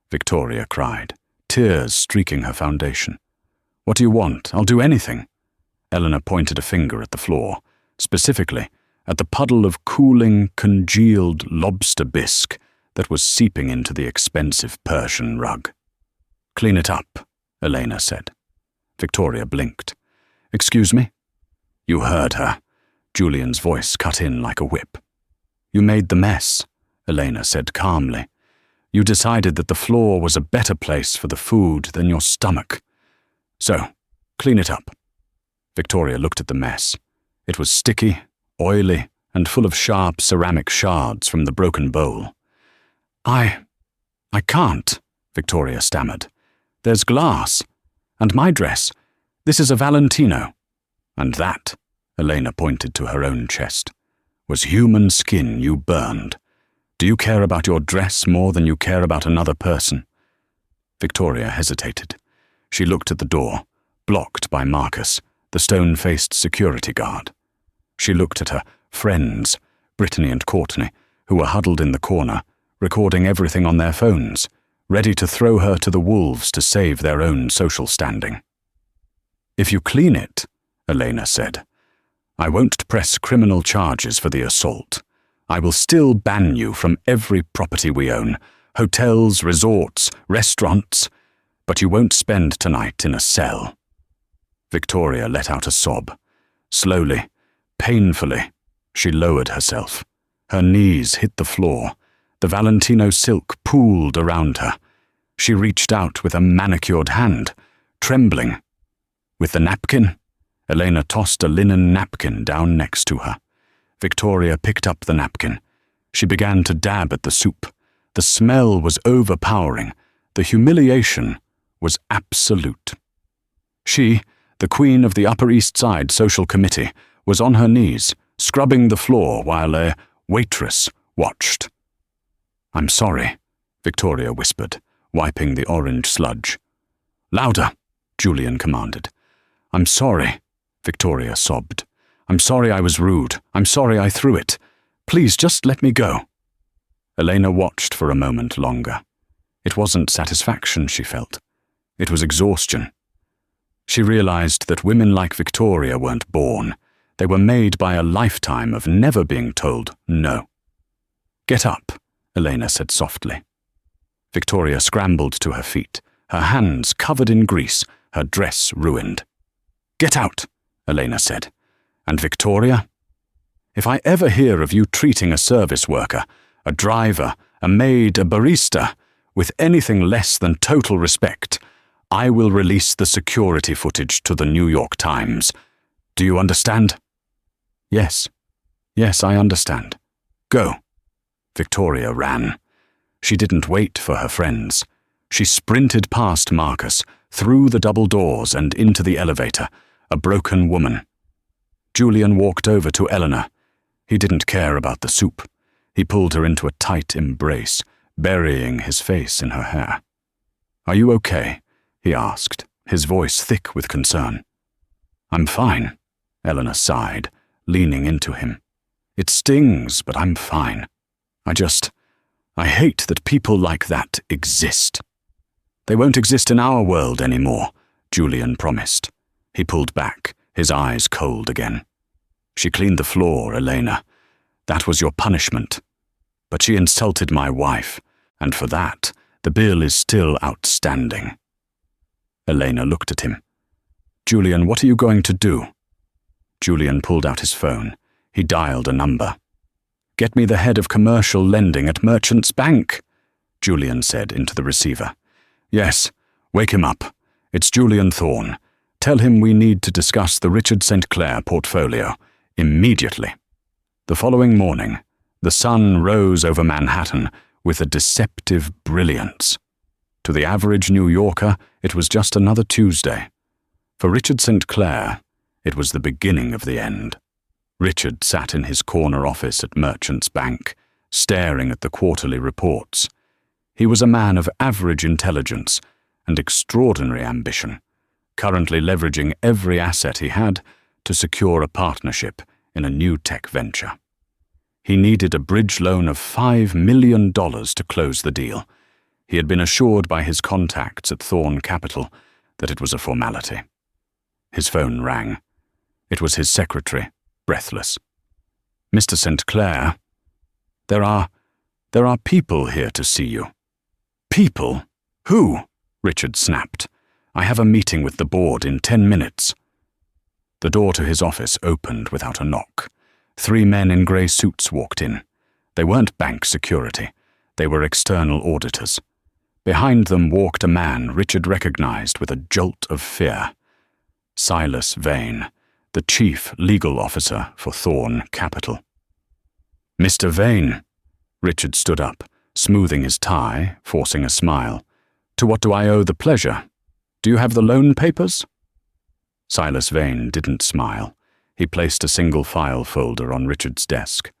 Victoria cried, tears streaking her foundation. "What do you want? I'll do anything." Eleanor pointed a finger at the floor, specifically at the puddle of cooling, congealed lobster bisque that was seeping into the expensive Persian rug. "Clean it up," Elena said. Victoria blinked. "Excuse me?" "You heard her." Julian's voice cut in like a whip. "You made the mess," Elena said calmly. "You decided that the floor was a better place for the food than your stomach. So, clean it up." Victoria looked at the mess. It was sticky, oily and full of sharp ceramic shards from the broken bowl. I can't," Victoria stammered. "There's glass. And my dress. This is a Valentino. And that," Elena pointed to her own chest, "was human skin you burned. Do you care about your dress more than you care about another person?" Victoria hesitated. She looked at the door, blocked by Marcus, the stone-faced security guard. She looked at her friends, Brittany and Courtney, who were huddled in the corner, recording everything on their phones, ready to throw her to the wolves to save their own social standing. "If you clean it," Elena said, "I won't press criminal charges for the assault. I will still ban you from every property we own, hotels, resorts, restaurants, but you won't spend tonight in a cell." Victoria let out a sob. Slowly, painfully, she lowered herself. Her knees hit the floor. The Valentino silk pooled around her. She reached out with a manicured hand, trembling. With the napkin, Elena tossed a linen napkin down next to her. Victoria picked up the napkin. She began to dab at the soup. The smell was overpowering. The humiliation was absolute. She, the queen of the Upper East Side Social Committee, was on her knees, scrubbing the floor while a waitress watched. "I'm sorry," Victoria whispered, wiping the orange sludge. "Louder," Julian commanded. "I'm sorry," Victoria sobbed. "I'm sorry I was rude. I'm sorry I threw it. Please just let me go." Elena watched for a moment longer. It wasn't satisfaction she felt. It was exhaustion. She realized that women like Victoria weren't born. They were made by a lifetime of never being told no. "Get up," Elena said softly. Victoria scrambled to her feet, her hands covered in grease, her dress ruined. "Get out," Elena said. "And Victoria? If I ever hear of you treating a service worker, a driver, a maid, a barista, with anything less than total respect, I will release the security footage to the New York Times. Do you understand?" "Yes. Yes, I understand. Go." Victoria ran. She didn't wait for her friends. She sprinted past Marcus, through the double doors and into the elevator, a broken woman. Julian walked over to Eleanor. He didn't care about the soup. He pulled her into a tight embrace, burying his face in her hair. "Are you okay?" he asked, his voice thick with concern. "I'm fine," Eleanor sighed, leaning into him. "It stings, but I'm fine. I hate that people like that exist." "They won't exist in our world anymore," Julian promised. He pulled back, his eyes cold again. "She cleaned the floor, Elena. That was your punishment. But she insulted my wife, and for that, the bill is still outstanding." Elena looked at him. "Julian, what are you going to do?" Julian pulled out his phone. He dialed a number. "Get me the head of commercial lending at Merchants Bank," Julian said into the receiver. "Yes, wake him up. It's Julian Thorne. Tell him we need to discuss the Richard St. Clair portfolio, immediately." The following morning, the sun rose over Manhattan with a deceptive brilliance. To the average New Yorker, it was just another Tuesday. For Richard St. Clair, it was the beginning of the end. Richard sat in his corner office at Merchants Bank, staring at the quarterly reports. He was a man of average intelligence and extraordinary ambition, currently leveraging every asset he had to secure a partnership in a new tech venture. He needed a bridge loan of $5 million to close the deal. He had been assured by his contacts at Thorne Capital that it was a formality. His phone rang. It was his secretary, breathless. "Mr. St. Clair, there are people here to see you." "People? Who?" Richard snapped. "I have a meeting with the board in 10 minutes." The door to his office opened without a knock. 3 men in grey suits walked in. They weren't bank security. They were external auditors. Behind them walked a man Richard recognized with a jolt of fear. Silas Vane, the the chief legal officer for Thorn Capital. "Mr. Vane." Richard stood up, smoothing his tie, forcing a smile. "To what do I owe the pleasure? Do you have the loan papers?" Silas Vane didn't smile. He placed a single file folder on Richard's desk.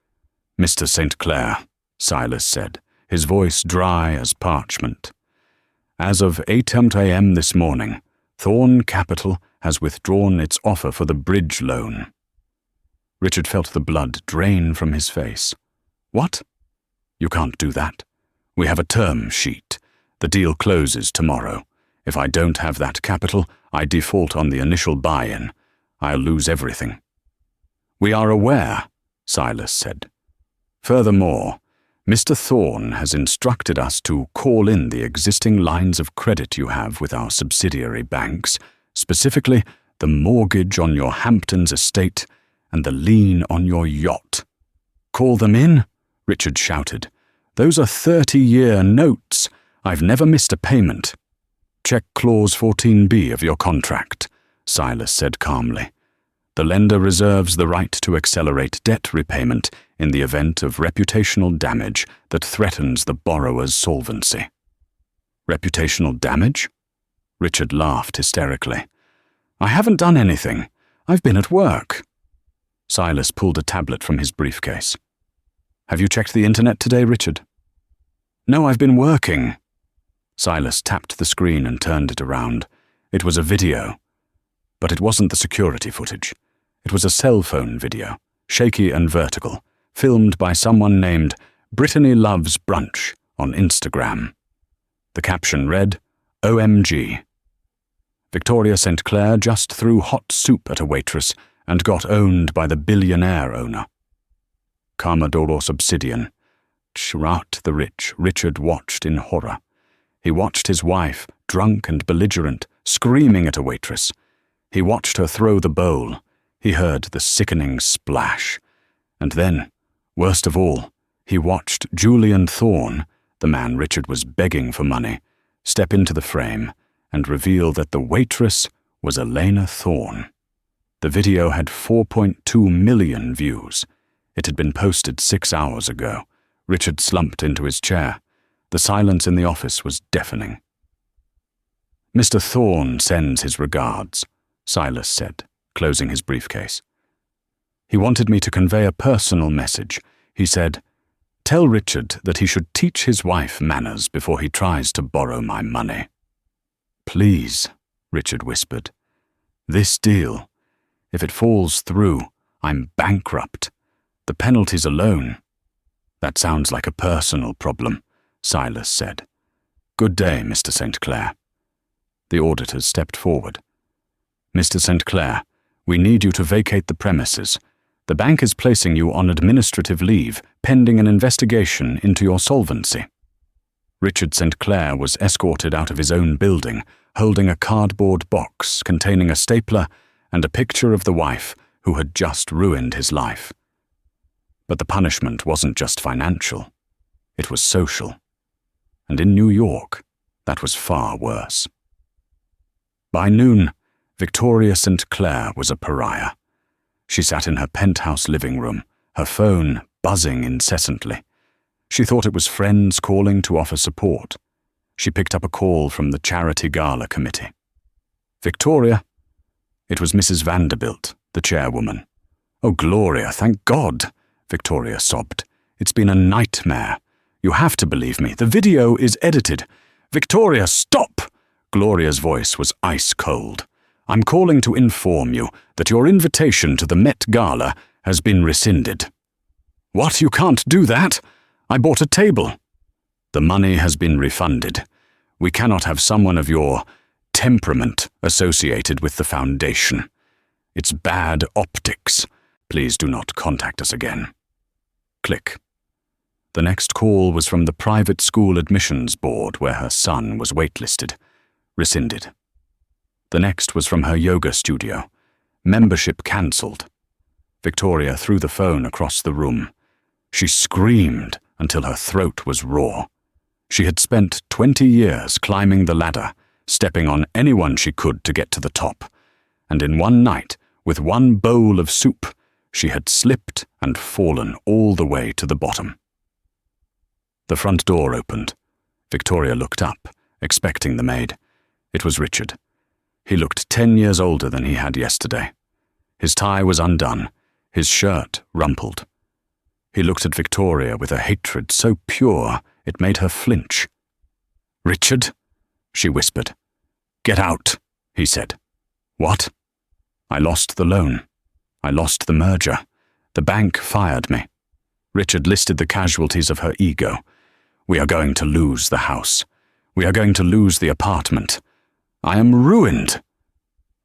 "Mr. St. Clair," Silas said, his voice dry as parchment. "As of 8 a.m. this morning, Thorn Capital has withdrawn its offer for the bridge loan." Richard felt the blood drain from his face. "What? You can't do that. We have a term sheet. The deal closes tomorrow. If I don't have that capital, I default on the initial buy-in. I'll lose everything." "We are aware," Silas said. "Furthermore, Mr. Thorn has instructed us to call in the existing lines of credit you have with our subsidiary banks, specifically the mortgage on your Hamptons estate and the lien on your yacht." "Call them in?" Richard shouted. "Those are 30-year notes. I've never missed a payment." "Check clause 14B of your contract," Silas said calmly. "The lender reserves the right to accelerate debt repayment in the event of reputational damage that threatens the borrower's solvency." "Reputational damage?" Richard laughed hysterically. "I haven't done anything. I've been at work." Silas pulled a tablet from his briefcase. "Have you checked the internet today, Richard?" "No, I've been working." Silas tapped the screen and turned it around. It was a video. But it wasn't the security footage. It was a cell phone video, shaky and vertical, filmed by someone named Brittany Loves Brunch on Instagram. The caption read, "OMG. Victoria St. Clair just threw hot soup at a waitress and got owned by the Billionaire owner." Carmadoros Obsidian. Shrat the Rich, Richard watched in horror. He watched his wife, drunk and belligerent, screaming at a waitress. He watched her throw the bowl. He heard the sickening splash. And then, worst of all, he watched Julian Thorn, the man Richard was begging for money, step into the frame and reveal that the waitress was Elena Thorn. The video had 4.2 million views. It had been posted 6 hours ago. Richard slumped into his chair. The silence in the office was deafening. "Mr. Thorn sends his regards," Silas said, closing his briefcase. "He wanted me to convey a personal message. He said, 'Tell Richard that he should teach his wife manners before he tries to borrow my money.'" "Please," Richard whispered. "This deal, if it falls through, I'm bankrupt. The penalties alone." "That sounds like a personal problem," Silas said. "Good day, Mr. St. Clair." The auditors stepped forward. "Mr. St. Clair, we need you to vacate the premises. The bank is placing you on administrative leave pending an investigation into your solvency." Richard St. Clair was escorted out of his own building, holding a cardboard box containing a stapler and a picture of the wife who had just ruined his life. But the punishment wasn't just financial. It was social. And in New York, that was far worse. By noon, Victoria St. Clair was a pariah. She sat in her penthouse living room, her phone buzzing incessantly. She thought it was friends calling to offer support. She picked up a call from the charity gala committee. "Victoria?" It was Mrs. Vanderbilt, the chairwoman. "Oh, Gloria, thank God," Victoria sobbed. "It's been a nightmare. You have to believe me. The video is edited." "Victoria, stop!" Gloria's voice was ice cold. "I'm calling to inform you that your invitation to the Met Gala has been rescinded." "What? You can't do that? I bought a table." "The money has been refunded. We cannot have someone of your temperament associated with the foundation. It's bad optics. Please do not contact us again." Click. The next call was from the private school admissions board where her son was waitlisted. Rescinded. The next was from her yoga studio. Membership cancelled. Victoria threw the phone across the room. She screamed until her throat was raw. She had spent 20 years climbing the ladder, stepping on anyone she could to get to the top, and in one night With one bowl of soup, she had slipped and fallen all the way to the bottom. The front door opened. Victoria looked up, expecting the maid. It was Richard. He looked 10 years older than he had yesterday. His tie was undone, his shirt rumpled. He looked at Victoria with a hatred so pure it made her flinch. "Richard?" she whispered. "Get out," he said. "What?" "I lost the loan. I lost the merger. The bank fired me." Richard listed the casualties of her ego. "We are going to lose the house. We are going to lose the apartment. I am ruined."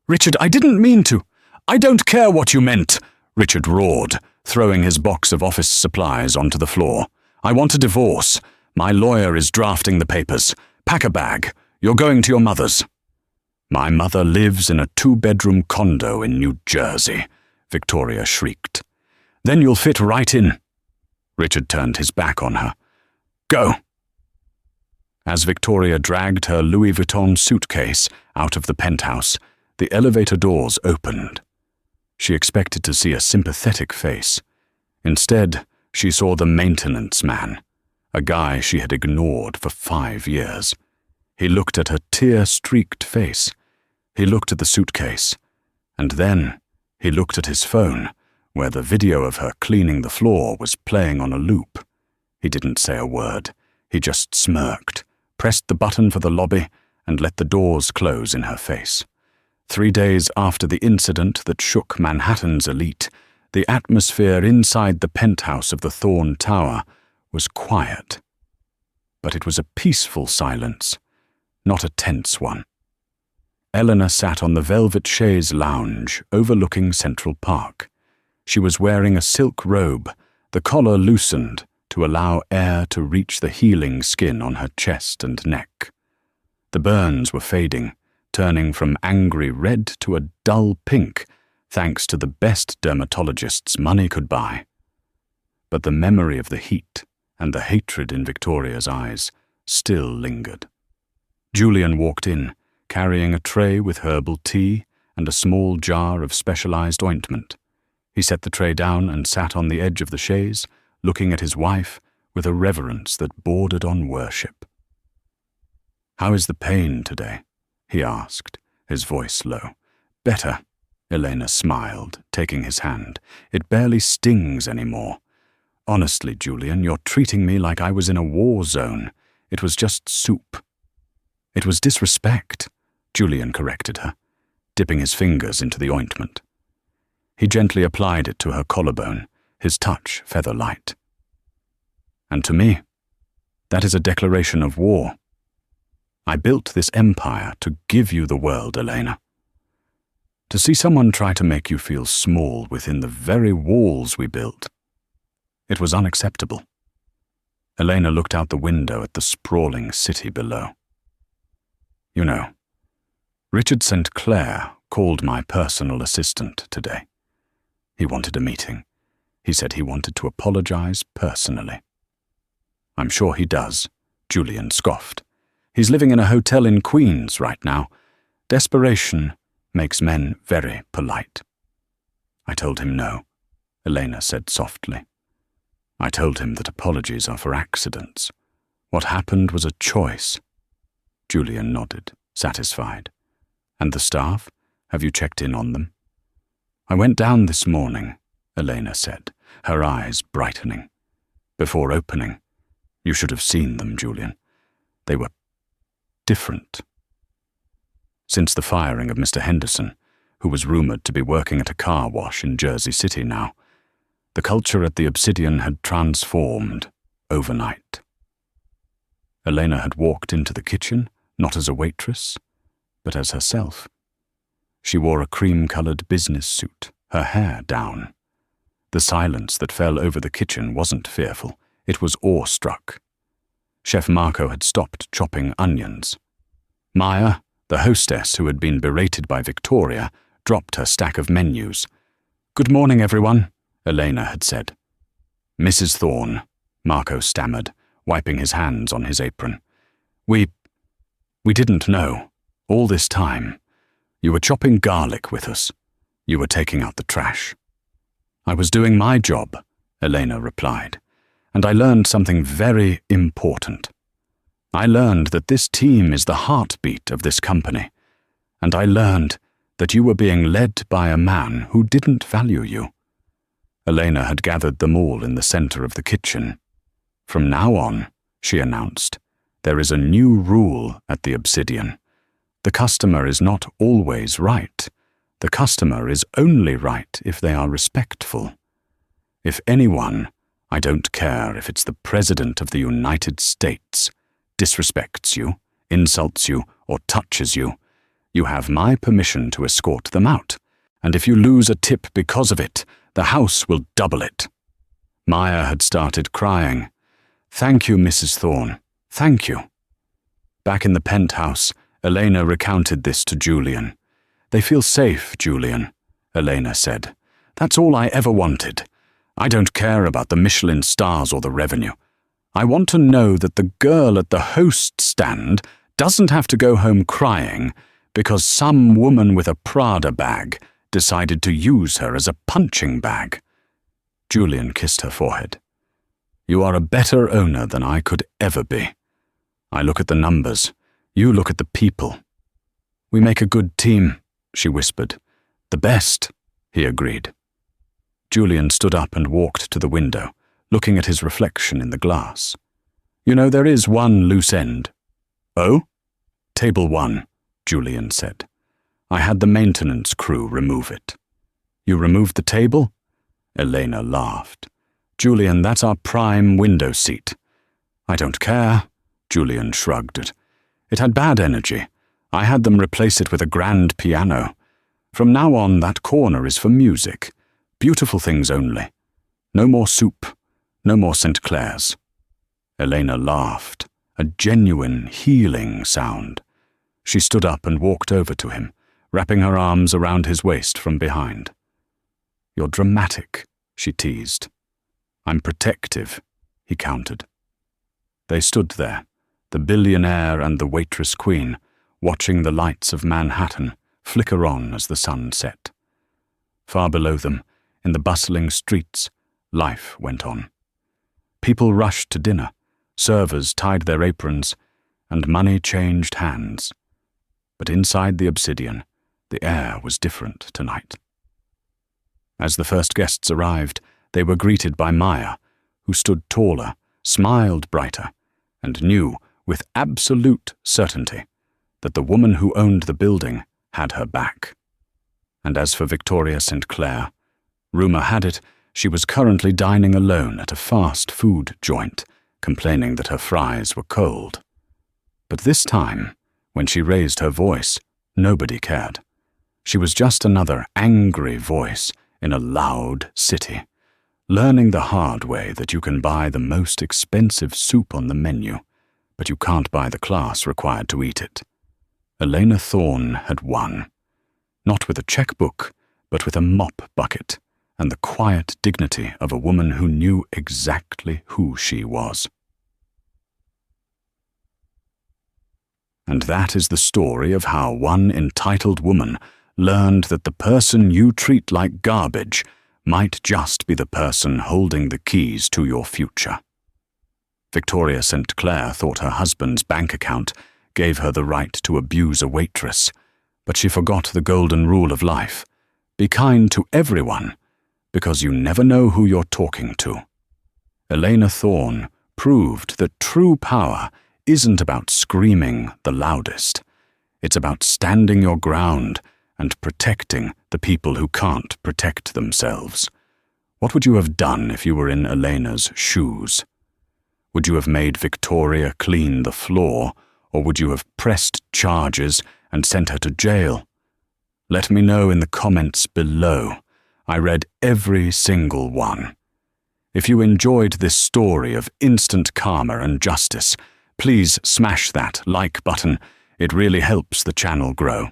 "Richard, I didn't mean to." "I don't care what you meant," Richard roared, throwing his box of office supplies onto the floor. "I want a divorce. My lawyer is drafting the papers. Pack a bag. You're going to your mother's." "My mother lives in a 2-bedroom condo in New Jersey," Victoria shrieked. "Then you'll fit right in." Richard turned his back on her. "Go." As Victoria dragged her Louis Vuitton suitcase out of the penthouse, the elevator doors opened. She expected to see a sympathetic face. Instead, she saw the maintenance man, a guy she had ignored for 5 years. He looked at her tear-streaked face. He looked at the suitcase. And then he looked at his phone, where the video of her cleaning the floor was playing on a loop. He didn't say a word. He just smirked, pressed the button for the lobby, and let the doors close in her face. 3 days after the incident that shook Manhattan's elite, the atmosphere inside the penthouse of the Thorn Tower was quiet. But it was a peaceful silence, not a tense one. Eleanor sat on the velvet chaise lounge overlooking Central Park. She was wearing a silk robe, the collar loosened to allow air to reach the healing skin on her chest and neck. The burns were fading, turning from angry red to a dull pink, thanks to the best dermatologists money could buy. But the memory of the heat and the hatred in Victoria's eyes still lingered. Julian walked in, carrying a tray with herbal tea and a small jar of specialized ointment. He set the tray down and sat on the edge of the chaise, looking at his wife with a reverence that bordered on worship. "How is the pain today?" he asked, his voice low. "Better," Elena smiled, taking his hand. "It barely stings anymore. Honestly, Julian, you're treating me like I was in a war zone. It was just soup." "It was disrespect," Julian corrected her, dipping his fingers into the ointment. He gently applied it to her collarbone, his touch feather-light. "And to me, that is a declaration of war. I built this empire to give you the world, Elena. To see someone try to make you feel small within the very walls we built, it was unacceptable." Elena looked out the window at the sprawling city below. "You know, Richard St. Clair called my personal assistant today. He wanted a meeting. He said he wanted to apologize personally." "I'm sure he does," Julian scoffed. "He's living in a hotel in Queens right now. Desperation makes men very polite." "I told him no," Elena said softly. "I told him that apologies are for accidents. What happened was a choice." Julian nodded, satisfied. "And the staff? Have you checked in on them?" "I went down this morning," Elena said, her eyes brightening. "Before opening. You should have seen them, Julian. They were different." Since the firing of Mr. Henderson, who was rumored to be working at a car wash in Jersey City now, the culture at the Obsidian had transformed overnight. Elena had walked into the kitchen, not as a waitress, but as herself. She wore a cream-colored business suit, her hair down. The silence that fell over the kitchen wasn't fearful, it was awestruck. Chef Marco had stopped chopping onions. Maya, the hostess who had been berated by Victoria, dropped her stack of menus. "Good morning, everyone," Elena had said. "Mrs. Thorne," Marco stammered, wiping his hands on his apron. We didn't know. All this time. You were chopping garlic with us." You were taking out the trash. I was doing my job, Elena replied, and I learned something very important. I learned that this team is the heartbeat of this company, and I learned that you were being led by a man who didn't value you. Elena had gathered them all in the center of the kitchen. From now on, she announced, there is a new rule at the Obsidian. The customer is not always right. The customer is only right if they are respectful. If anyone, I don't care if it's the President of the United States, disrespects you, insults you, or touches you, you have my permission to escort them out, and if you lose a tip because of it, the house will double it. Maya had started crying. Thank you, Mrs. Thorne. Thank you. Back in the penthouse, Elena recounted this to Julian. They feel safe, Julian, Elena said. That's all I ever wanted. I don't care about the Michelin stars or the revenue. I want to know that the girl at the host stand doesn't have to go home crying because some woman with a Prada bag decided to use her as a punching bag. Julian kissed her forehead. You are a better owner than I could ever be. I look at the numbers. You look at the people. We make a good team, she whispered. The best, he agreed. Julian stood up and walked to the window, looking at his reflection in the glass. You know, there is one loose end. Oh? Table 1, Julian said. I had the maintenance crew remove it. You removed the table? Elena laughed. Julian, that's our prime window seat. I don't care, Julian shrugged it. It had bad energy. I had them replace it with a grand piano. From now on, that corner is for music. Beautiful things only. No more soup. No more St. Clair's. Elena laughed, a genuine, healing sound. She stood up and walked over to him, wrapping her arms around his waist from behind. You're dramatic, she teased. I'm protective, he countered. They stood there, the billionaire and the waitress queen, watching the lights of Manhattan flicker on as the sun set. Far below them, in the bustling streets, life went on. People rushed to dinner, servers tied their aprons, and money changed hands. But inside the Obsidian, the air was different tonight. As the first guests arrived, they were greeted by Maya, who stood taller, smiled brighter, and knew, with absolute certainty, that the woman who owned the building had her back. And as for Victoria St. Clair, rumor had it she was currently dining alone at a fast food joint, complaining that her fries were cold. But this time, when she raised her voice, nobody cared. She was just another angry voice in a loud city, learning the hard way that you can buy the most expensive soup on the menu, but you can't buy the class required to eat it. Elena Thorne had won, not with a checkbook, but with a mop bucket and the quiet dignity of a woman who knew exactly who she was. And that is the story of how one entitled woman learned that the person you treat like garbage might just be the person holding the keys to your future. Victoria St. Clair thought her husband's bank account gave her the right to abuse a waitress, but she forgot the golden rule of life. Be kind to everyone, because you never know who you're talking to. Elena Thorne proved that true power isn't about screaming the loudest. It's about standing your ground and protecting the people who can't protect themselves. What would you have done if you were in Elena's shoes? Would you have made Victoria clean the floor, or would you have pressed charges and sent her to jail? Let me know in the comments below. I read every single one. If you enjoyed this story of instant karma and justice, please smash that like button. It really helps the channel grow.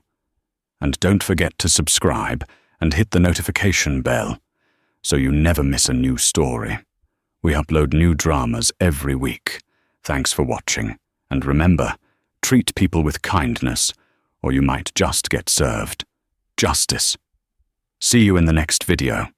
And don't forget to subscribe and hit the notification bell so you never miss a new story. We upload new dramas every week. Thanks for watching, and remember, treat people with kindness, or you might just get served justice. See you in the next video.